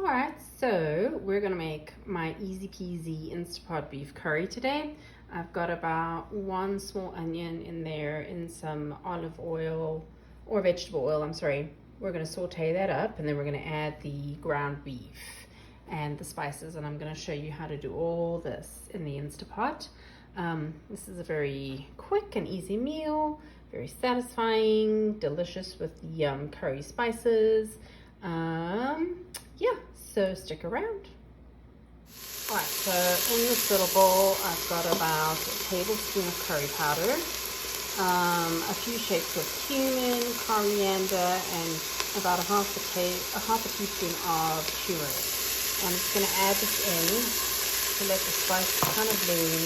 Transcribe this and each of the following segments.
Alright, so we're gonna make my easy peasy Instapot beef curry today. I've got about 1 small onion in there in some olive oil or vegetable oil, I'm sorry. We're gonna saute that up and then we're gonna add the ground beef and the spices, and I'm gonna show you how to do all this in the Instapot. This is a very quick and easy meal, very satisfying, delicious with the curry spices. Yeah, so stick around. Alright, so in this little bowl I've got about a tablespoon of curry powder, a few shakes of cumin, coriander, and about a half a teaspoon of turmeric. I'm just going to add this in to let the spice kind of bloom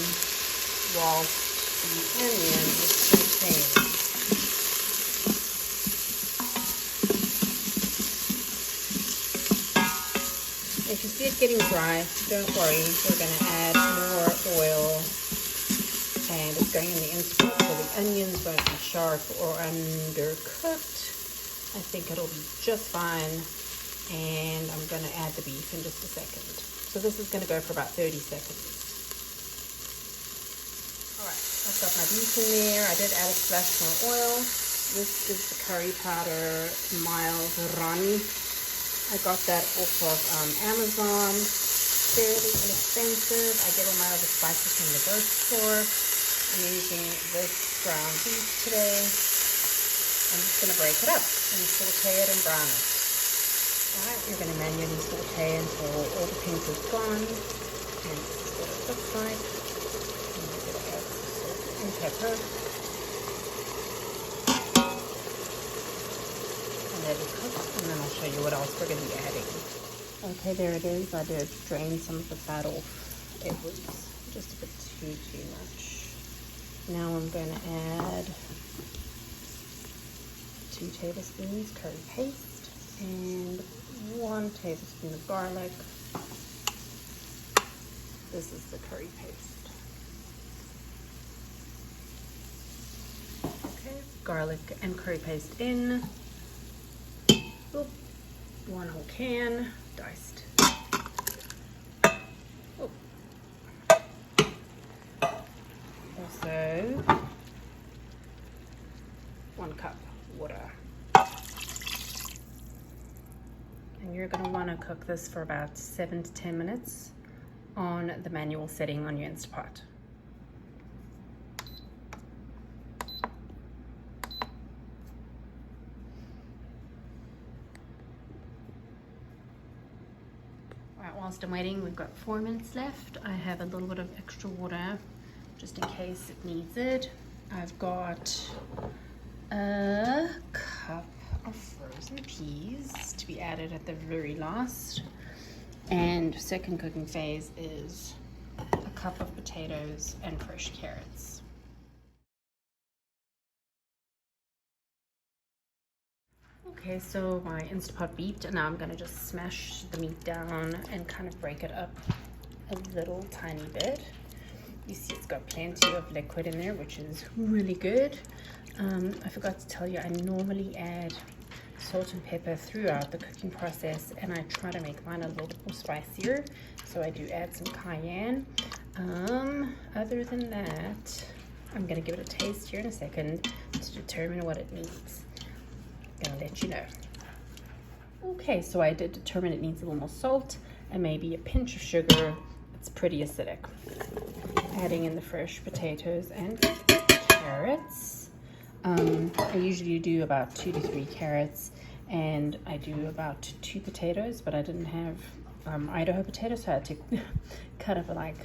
whilst the onion is sauteing. If you see it getting dry, don't worry, we're going to add more oil and it's going in the Instapot so the onions won't be sharp or undercooked. I think it'll be just fine, and I'm going to add the beef in just a second. So this is going to go for about 30 seconds. Alright, I've got my beef in there. I did add a splash more oil. This is the curry powder mild Rani. I got that off of Amazon, fairly inexpensive. I get all my other spices from the grocery store. I'm using this ground beef today. I'm just going to break it up and saute it and brown it. Alright, you're going to manually saute until all the pink is gone. And this is what it looks like. I'm going to add some salt and pepper. Let it cook, and then I'll show you what else we're going to be adding. Okay, there it is. I did drain some of the fat off. It was just a bit too much. Now I'm going to add 2 tablespoons curry paste and 1 tablespoon of garlic. This is the curry paste. Okay, garlic and curry paste in. Oop, 1 whole can, diced. Oop. Also, 1 cup water. And you're going to want to cook this for about 7 to 10 minutes on the manual setting on your Instapot. Whilst I'm waiting, we've got 4 minutes left. I have a little bit of extra water just in case it needs it. I've got a cup of frozen peas to be added at the very last. And second cooking phase is a cup of potatoes and fresh carrots. Okay, so my Instapot beeped, and now I'm gonna just smash the meat down and kind of break it up a little tiny bit. You see it's got plenty of liquid in there, which is really good. I forgot to tell you, I normally add salt and pepper throughout the cooking process, and I try to make mine a little bit more spicier, so I do add some cayenne. Other than that, I'm gonna give it a taste here in a second to determine what it needs. Gonna let you know. Okay, so I did determine it needs a little more salt and maybe a pinch of sugar. It's pretty acidic. Adding in the fresh potatoes and carrots. I usually do about 2 to 3 carrots, and I do about 2 potatoes, but I didn't have Idaho potatoes, so I had to cut up like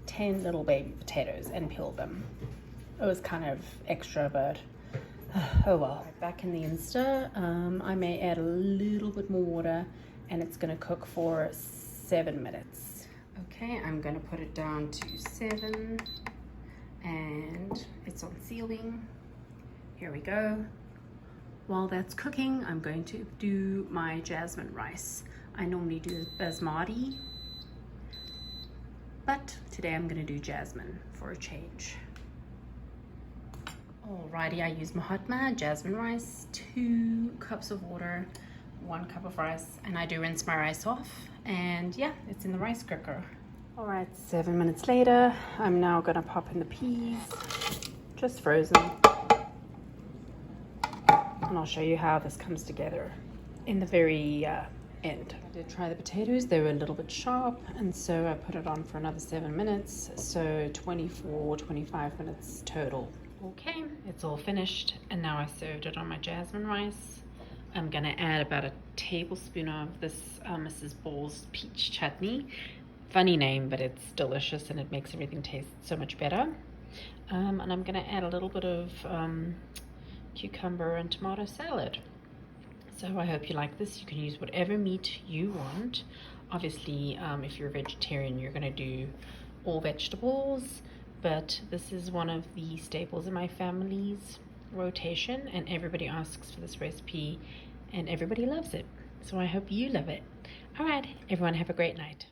10 little baby potatoes and peel them. It was kind of extra, but oh well. Back in the Insta, I may add a little bit more water, and it's going to cook for 7 minutes. Okay, I'm going to put it down to 7, and it's on sealing. Here we go. While that's cooking, I'm going to do my jasmine rice. I normally do basmati, but today I'm going to do jasmine for a change. Alrighty, I use Mahatma jasmine rice, 2 cups of water, 1 cup of rice, and I do rinse my rice off, and yeah, it's in the rice cooker. All right, 7 minutes later, I'm now gonna pop in the peas, just frozen, and I'll show you how this comes together in the very end. I did try the potatoes. They were a little bit sharp, and so I put it on for another 7 minutes, so 25 minutes total. Okay, it's all finished, and now I served it on my jasmine rice. I'm gonna add about a tablespoon of this Mrs. Ball's peach chutney. Funny name, but it's delicious and it makes everything taste so much better. And I'm gonna add a little bit of cucumber and tomato salad. So I hope you like this. You can use whatever meat you want. Obviously, if you're a vegetarian, you're gonna do all vegetables, but this is one of the staples in my family's rotation, and everybody asks for this recipe and everybody loves it. So I hope you love it. All right, everyone have a great night.